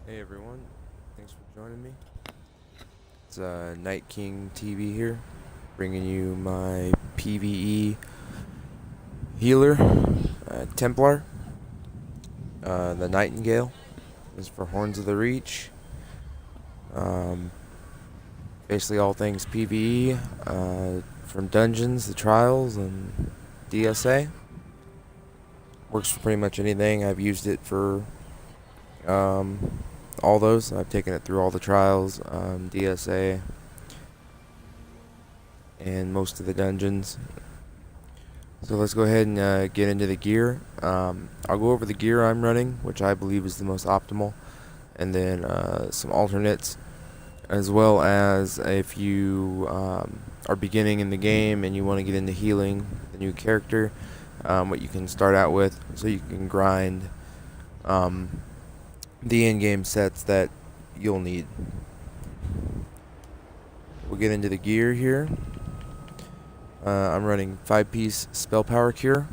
Hey everyone, thanks for joining me. It's Night King TV here, bringing you my PvE healer, Templar. The Nightingale is for Horns of the Reach. Um, Basically all things PvE, from dungeons, the trials, and DSA. Works for pretty much anything. I've used it for all those. I've taken it through all the trials, DSA, and most of the dungeons. So let's go ahead and get into the gear. I'll go over the gear I'm running, which I believe is the most optimal, and then some alternates, as well as if you are beginning in the game and you want to get into healing the new character, what you can start out with, so you can grind the in-game sets that you'll need. We'll get into the gear here. I'm running 5-piece Spell Power Cure.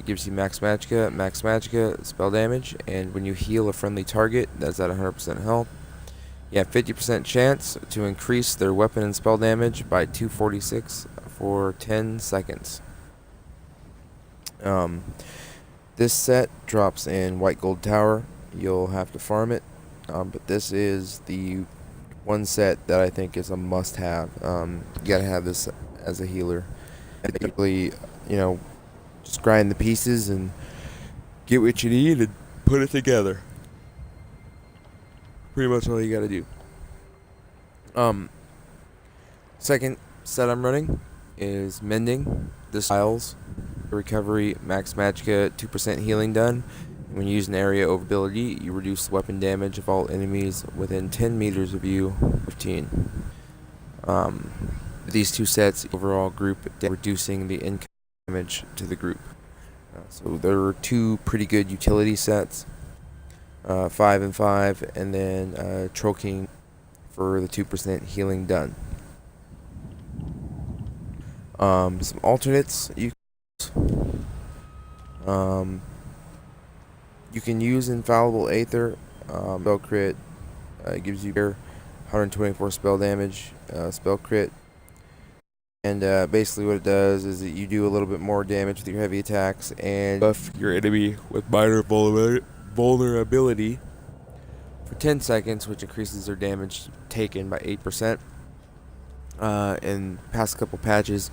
Gives you max Magicka, spell damage, and when you heal a friendly target that's at 100% health, you have 50% chance to increase their weapon and spell damage by 246 for 10 seconds. This set drops in White Gold Tower. You'll have to farm it, but this is the one set that I think is a must-have. You gotta have this as a healer. Basically, just grind the pieces and get what you need and put it together. Pretty much all you gotta do. Second set I'm running is Mending. This styles recovery, max Magicka, 2% healing done. When you use an area over ability, you reduce weapon damage of all enemies within 10 meters of you, 15. These two sets overall group reducing the income damage to the group. So there are two pretty good utility sets, 5 and 5, and then Troll King for the 2% healing done. Some alternates you can use Infallible Aether. Spell crit gives you 124 spell damage, spell crit. And basically what it does is that you do a little bit more damage with your heavy attacks and buff your enemy with minor vulnerability for 10 seconds, which increases their damage taken by 8%. In past couple patches,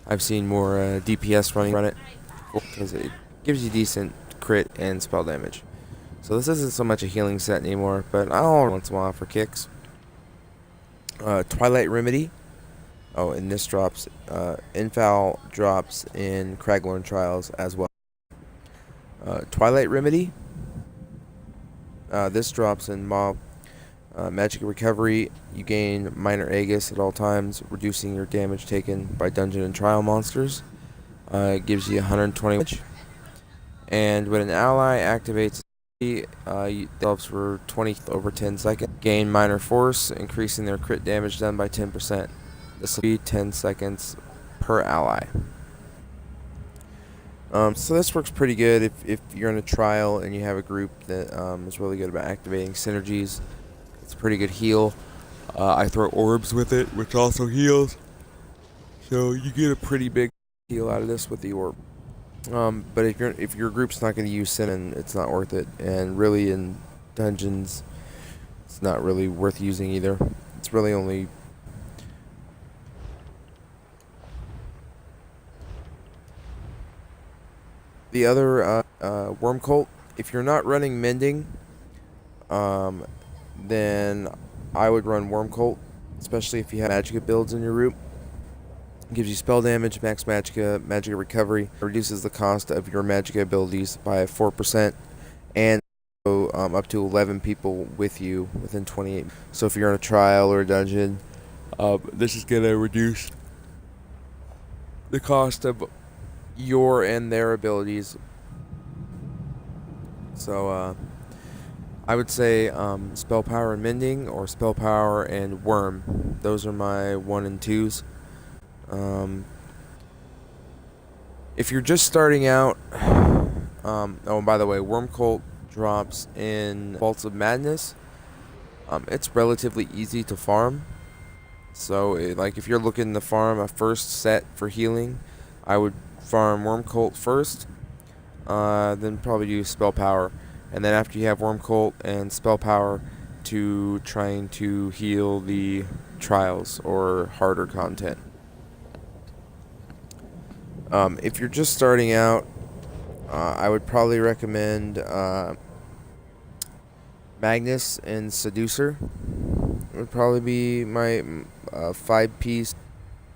I've seen more DPS run it because it gives you decent crit and spell damage. So this isn't so much a healing set anymore, but I'll once in a while for kicks. Twilight Remedy. Oh, and this drops, Infal drops in Craglorn Trials as well. Twilight Remedy. This drops in Mob Magicka Recovery. You gain minor Aegis at all times, reducing your damage taken by dungeon and trial monsters. It gives you 120 damage. And when an ally activates, develops for 20 over 10 seconds. Gain minor force, increasing their crit damage done by 10%. This will be 10 seconds per ally. So this works pretty good if you're in a trial and you have a group that is really good about activating synergies. It's a pretty good heal. I throw orbs with it, which also heals. So you get a pretty big heal out of this with the orb. But if your group's not going to use Sin, it's not worth it. And really in dungeons, it's not really worth using either. It's really only the other Worm Cult. If you're not running Mending, then I would run Worm Cult, especially if you have Magicka builds in your group. It gives you spell damage, max Magicka Recovery, reduces the cost of your Magicka abilities by 4%, and up to 11 people with you within 28. So if you're in a trial or a dungeon, this is going to reduce the cost of your and their abilities. So I would say Spell Power and Mending, or Spell Power and Worm. Those are my 1 and 2s. If you're just starting out, oh, and by the way, Worm Cult drops in Vaults of Madness. It's relatively easy to farm. So, like, if you're looking to farm a first set for healing, I would farm Worm Cult first, then probably do Spell Power. And then after you have Worm Cult and Spell Power, to trying to heal the trials or harder content. If you're just starting out, I would probably recommend Magnus and Seducer. It would probably be my 5-piece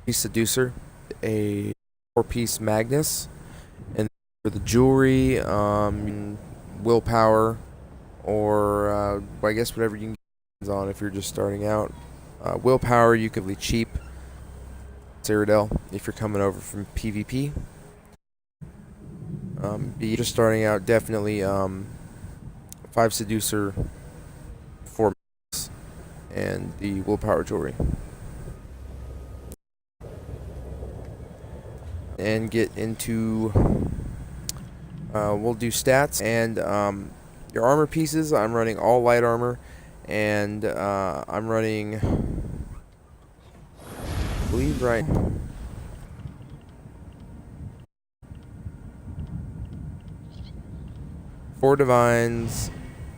Seducer, a 4-piece Magnus, and for the jewelry, willpower, or I guess whatever you can get on if you're just starting out. Willpower, you can be cheap. Cyrodiil, if you're coming over from PvP. Be just starting out, definitely 5 Seducer, 4 Magnus, and the willpower jewelry. And get into we'll do stats and your armor pieces. I'm running all light armor, and I'm running, I believe, right, 4 divines,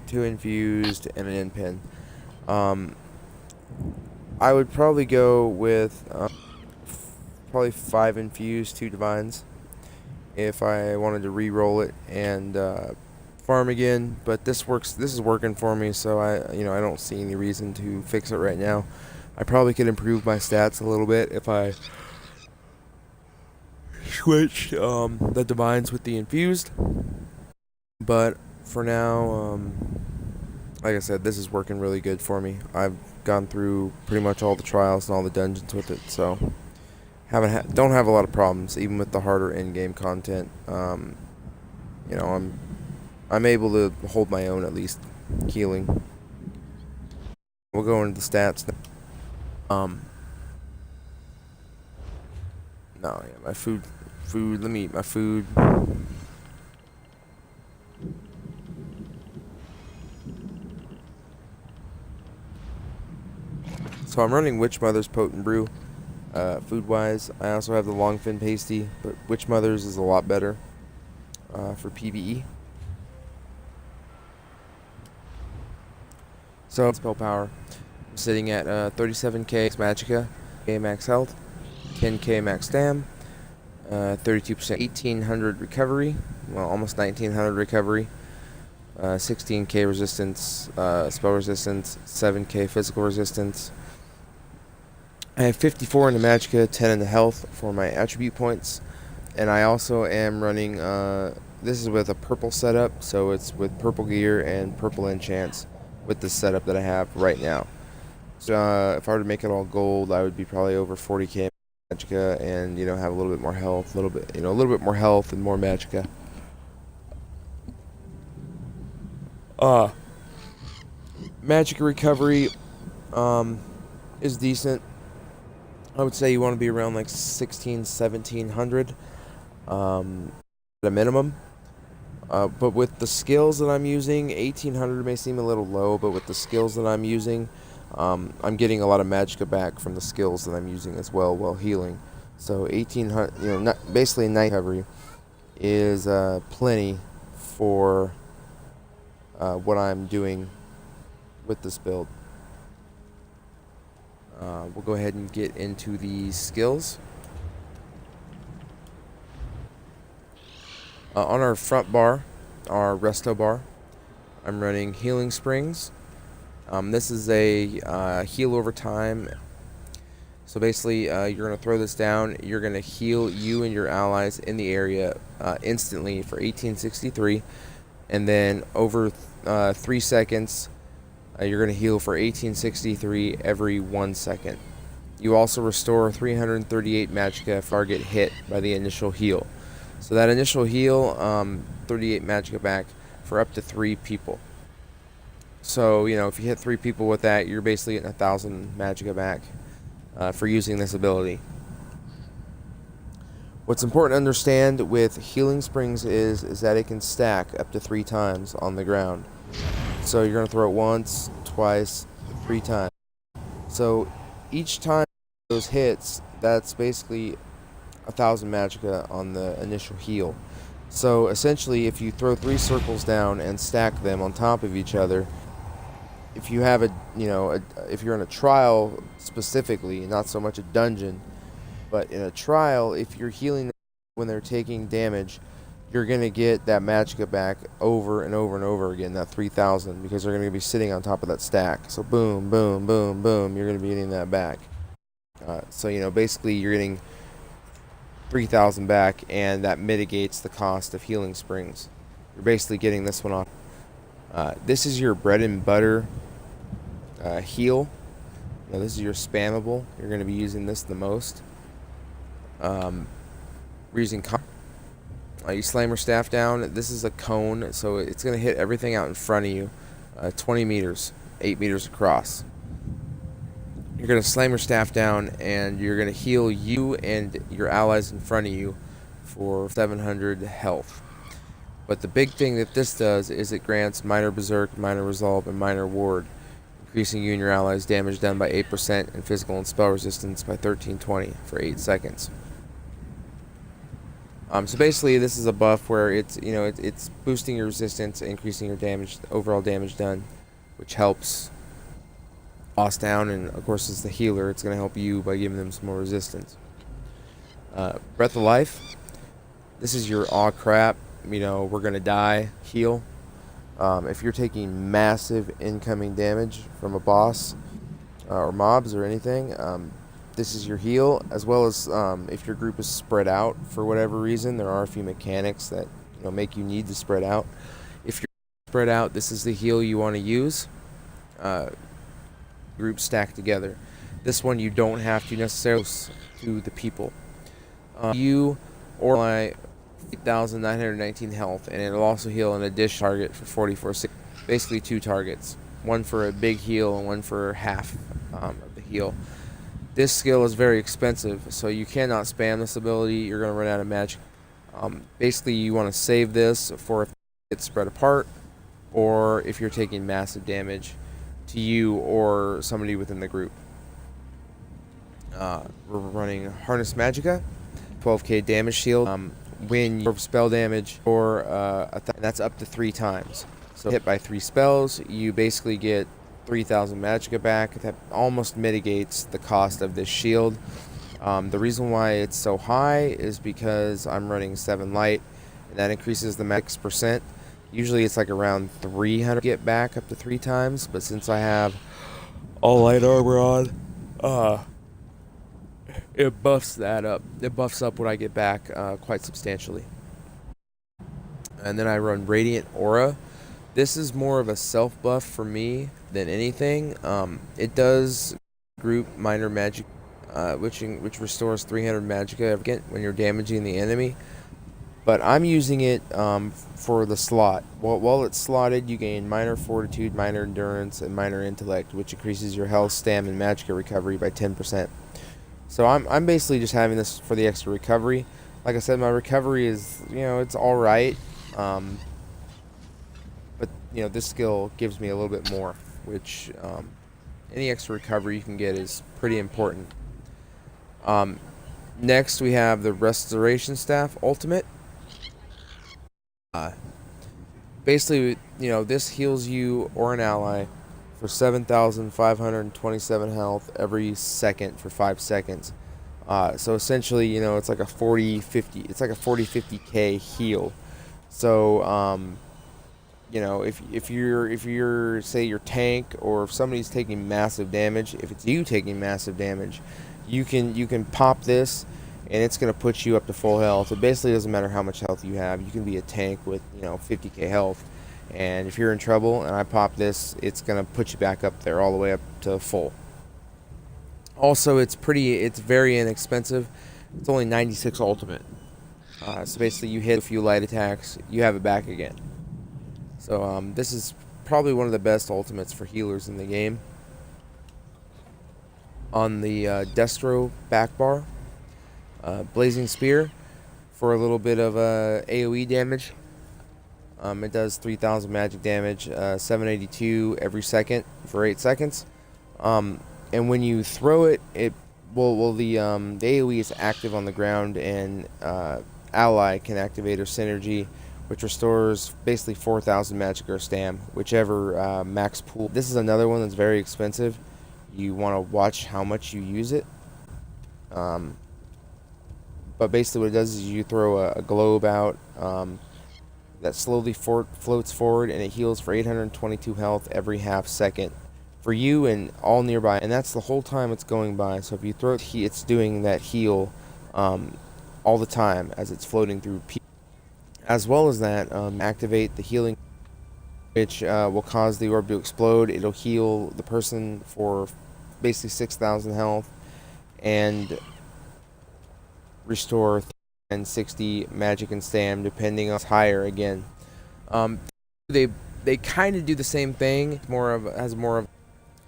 2 infused, and an end pin. I would probably go with probably 5 infused, 2 divines, if I wanted to re-roll it and farm again. But this is working for me, so I don't see any reason to fix it right now. I probably could improve my stats a little bit if I switched the divines with the infused. But for now, like I said, this is working really good for me. I've gone through pretty much all the trials and all the dungeons with it, so don't have a lot of problems, even with the harder in-game content. I'm able to hold my own, at least healing. We'll go into the stats now. No, yeah, my food. Let me eat my food. So I'm running Witch Mother's Potent Brew. Food-wise, I also have the Longfin Pasty, but Witch Mother's is a lot better for PvE. So spell power, I'm sitting at 37k Magicka, max health, 10k max stam, 32%, 1800 recovery, well, almost 1900 recovery, 16k resistance, spell resistance, 7k physical resistance. I have 54 in the Magicka, 10 in the health for my attribute points, and I also am running, this is with a purple setup, so it's with purple gear and purple enchants with the setup that I have right now. So if I were to make it all gold, I would be probably over 40k Magicka, and have a little bit more health, a little bit more health and more Magicka. Magicka recovery is decent. I would say you want to be around like 1700 at a minimum. But with the skills that I'm using, 1800 may seem a little low, but with the skills that I'm using, I'm getting a lot of Magicka back from the skills that I'm using as well while healing. So 1800, basically night recovery is plenty for what I'm doing with this build. We'll go ahead and get into the skills. On our front bar, our resto bar, I'm running Healing Springs. This is a heal over time. So basically, you're going to throw this down. You're going to heal you and your allies in the area instantly for 1863. And then over 3 seconds, you're going to heal for 1863 every 1 second. You also restore 338 Magicka if target hit by the initial heal. So that initial heal, 38 Magicka back for up to 3 people. So, if you hit 3 people with that, you're basically getting 1,000 Magicka back for using this ability. What's important to understand with healing springs is that it can stack up to 3 times on the ground. So you're going to throw it once, twice, 3 times. So each time those hits, that's basically 1,000 magicka on the initial heal. So essentially, if you throw 3 circles down and stack them on top of each other, if you have if you're in a trial specifically, not so much a dungeon, but in a trial, if you're healing them when they're taking damage, you're going to get that magicka back over and over and over again, that 3,000, because they're going to be sitting on top of that stack. So boom, boom, boom, boom, you're going to be getting that back. So basically you're getting 3,000 back, and that mitigates the cost of healing springs. You're basically getting this one off. This is your bread and butter heal. This is your spammable. You're going to be using this the most. We're using you slam your staff down. This is a cone, so it's going to hit everything out in front of you. 20 meters, 8 meters across. You're going to slam your staff down, and you're going to heal you and your allies in front of you for 700 health. But the big thing that this does is it grants minor berserk, minor resolve, and minor ward, increasing you and your allies' damage done by 8% and physical and spell resistance by 1320 for 8 seconds. So basically, this is a buff where it's boosting your resistance, increasing your damage, overall damage done, which helps boss down, and of course, as the healer, it's going to help you by giving them some more resistance. Breath of Life. This is your aw crap. We're gonna die heal. If you're taking massive incoming damage from a boss or mobs or anything, this is your heal, as well as if your group is spread out for whatever reason. There are a few mechanics that make you need to spread out. If you're spread out, this is the heal you want to use. Group stacked together. This one you don't have to necessarily to the people. You or my 8,919 health, and it'll also heal an additional target for 44. Basically 2 targets, one for a big heal and one for half of the heal. This skill is very expensive, so you cannot spam this ability. You're going to run out of magic. Basically, you want to save this for if it's spread apart, or if you're taking massive damage to you or somebody within the group. We're running Harness Magicka, 12k damage shield. When your spell damage or that's up to 3 times. So hit by 3 spells, you basically get 3,000 magicka back. That almost mitigates the cost of this shield. The reason why it's so high is because I'm running 7 light, and that increases the max percent. Usually it's like around 300 get back up to 3 times, but since I have all light armor on, it buffs that up. It buffs up what I get back quite substantially. And then I run Radiant Aura. This is more of a self buff for me than anything. It does group minor magic, which restores 300 magicka when you're damaging the enemy. But I'm using it for the slot. While it's slotted, you gain minor fortitude, minor endurance, and minor intellect, which increases your health, stam, and magicka recovery by 10%. So I'm basically just having this for the extra recovery. Like I said, my recovery is, it's alright. But, this skill gives me a little bit more, which any extra recovery you can get is pretty important. Next, we have the Restoration Staff Ultimate. Basically, this heals you or an ally for 7,527 health every second for 5 seconds. So essentially, it's like a 40-50. It's like a 40-50k heal. So, if you're say your tank, or if somebody's taking massive damage, if it's you taking massive damage, you can pop this, and it's gonna put you up to full health. It basically doesn't matter how much health you have. You can be a tank with 50k health. And if you're in trouble and I pop this, it's going to put you back up there all the way up to full. Also, it's very inexpensive. It's only 96 ultimate. So basically you hit a few light attacks, you have it back again. So this is probably one of the best ultimates for healers in the game. On the Destro back bar, Blazing Spear. for a little bit of AoE damage. It does 3,000 magic damage, 782 every second for 8 seconds. And when you throw it, the AoE is active on the ground, and ally can activate her synergy, which restores basically 4,000 magic or stam, whichever max pool. This is another one that's very expensive. You want to watch how much you use it. But basically what it does is you throw a globe out that slowly floats forward, and it heals for 822 health every half second for you and all nearby, and that's the whole time it's going by. So if you throw it, it's doing that heal all the time as it's floating through. As well as that, activate the healing, which will cause the orb to explode. It'll heal the person for basically 6,000 health and restore and 60 magic and stam, depending on higher again. They kind of do the same thing.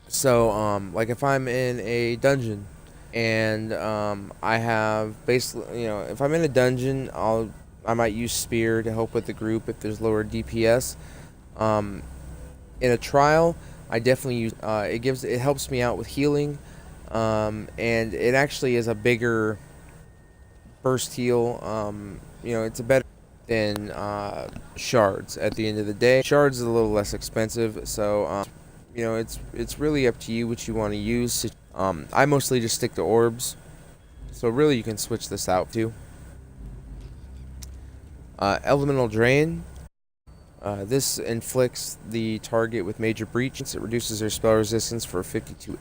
So like if I'm in a dungeon and I have basically, if I'm in a dungeon, I might use spear to help with the group if there's lower DPS. In a trial, I definitely use it helps me out with healing, and it actually is a bigger burst heal. It's a better than shards at the end of the day. Shards is a little less expensive, so it's really up to you what you want to use. I mostly just stick to orbs, so really you can switch this out too. Elemental Drain. This inflicts the target with major breach. It reduces their spell resistance for 52,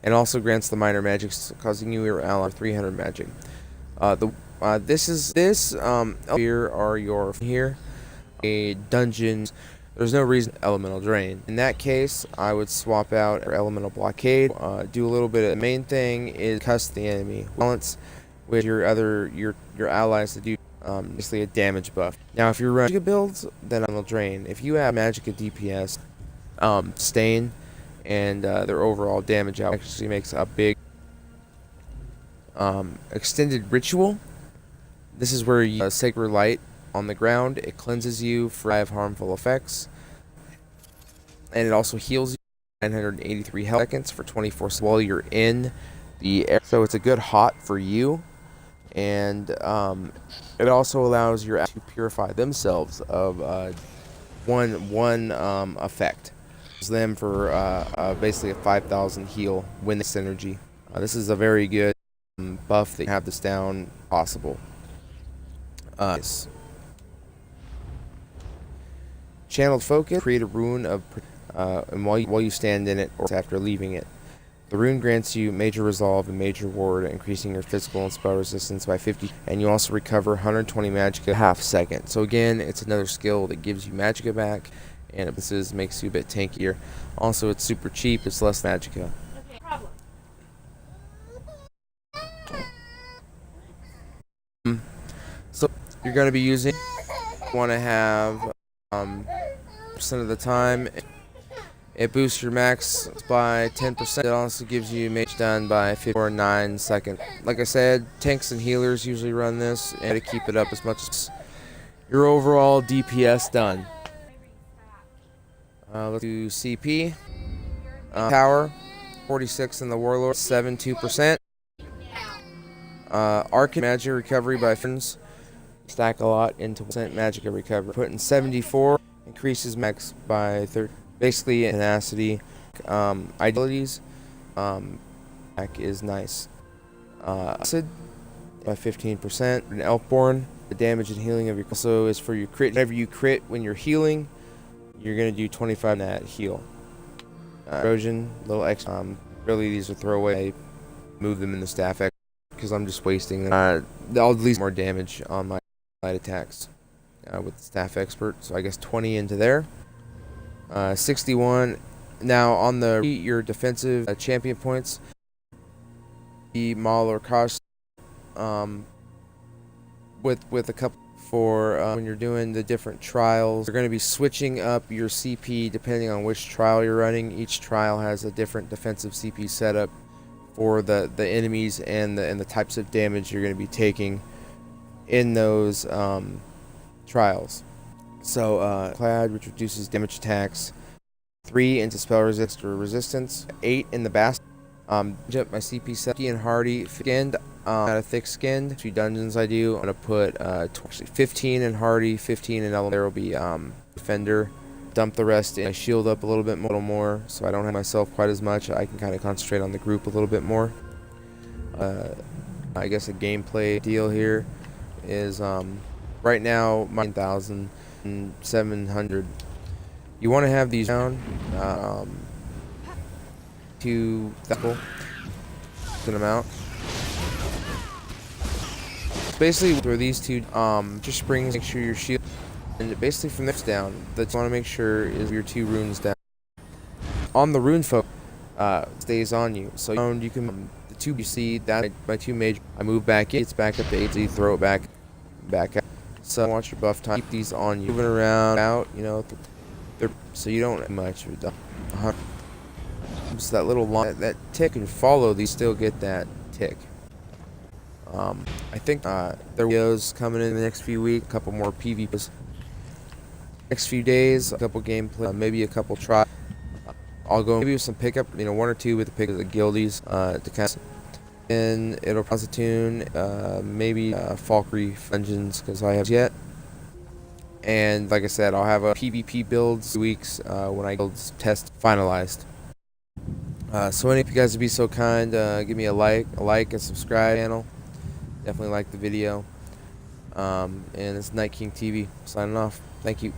and also grants the minor magics, causing you or ally 300 magic. Here are your a dungeon. There's no reason Elemental Drain. In that case, I would swap out Elemental Blockade. Do a little bit of the main thing is cuss the enemy. Balance with your allies to do basically a damage buff. Now, if you're running Magicka builds, then Elemental Drain. If you have Magicka DPS, Stain, and their overall damage out actually makes a big Extended Ritual. This is where you Sacred Light on the ground. It cleanses you for 5 harmful effects, and it also heals you 983 health seconds for 24 while you're in the air. So it's a good hot for you, and it also allows your to purify themselves of one effect. Them for basically a 5,000 heal when the synergy. This is a very good buff that you have this down possible. Channeled Focus. Create a rune of and while you stand in it or after leaving it. The rune grants you major resolve and major ward, increasing your physical and spell resistance by 50, and you also recover 120 magicka half second. So again, it's another skill that gives you magicka back, and it makes you a bit tankier. Also, it's super cheap. It's less magicka. Okay, problem. So you're going to be using. Want to have percent of the time. It boosts your max by 10%. It also gives you mage done by 9 seconds. Like I said, tanks and healers usually run this, and to keep it up as much as your overall DPS done. Let's do CP. Power, 46 in the Warlord, 72%. Arc Magic Recovery by friends. Stack a lot into Magicka Recovery. Putting 74, increases max by 30. Basically, tenacity, abilities, back is nice. Acid by 15%. An Elfborn, the damage and healing of your also is for your crit. Whenever you crit when you're healing, you're gonna do 25 in that heal. Erosion, little extra. Really, these are throwaway. I move them in the staff X because I'm just wasting them. I'll at least more damage on my light attacks with the staff expert. So I guess 20 into there. 61. Now on your defensive champion points, the Maul or cost with a couple for when you're doing the different trials. You're going to be switching up your CP depending on which trial you're running. Each trial has a different defensive CP setup for the enemies and the types of damage you're going to be taking in those trials. So Clad, which reduces damage attacks, 3 into spell resist or resistance, 8 in the basket. Up my CP 70 and hardy skinned. Out of thick skinned. 2 dungeons I do. I'm gonna put 15 in hardy, 15 in elemental. There will be defender. Dump the rest in. I shield up a little bit more, so I don't have myself quite as much. I can kind of concentrate on the group a little bit more. I guess a gameplay deal here is right now 9,700. You want to have these down to an amount. Basically, where these two just springs, make sure your shield, and basically from this down, that you want to make sure is your 2 runes down. On the rune folk stays on you, so you can the 2 you see that my 2 major. I move back in, it's back up to 8, so you throw it back out. So watch your buff time. Keep these on you, moving around out, you know, so you don't have much of a just that little line, that tick, and follow these, still get that tick. I think there are videos coming in the next few weeks, a couple more PvPs. Next few days, a couple gameplay, maybe a couple try. I'll go maybe with some pickup, you know, 1 or 2 with the pick of the guildies to cast. And it'll Positune, maybe Falkreath Dungeons, because I have yet. And like I said, I'll have a PvP builds weeks when I builds test finalized. So if you guys would be so kind, give me a like and subscribe channel. Definitely like the video. And it's Night King TV signing off. Thank you.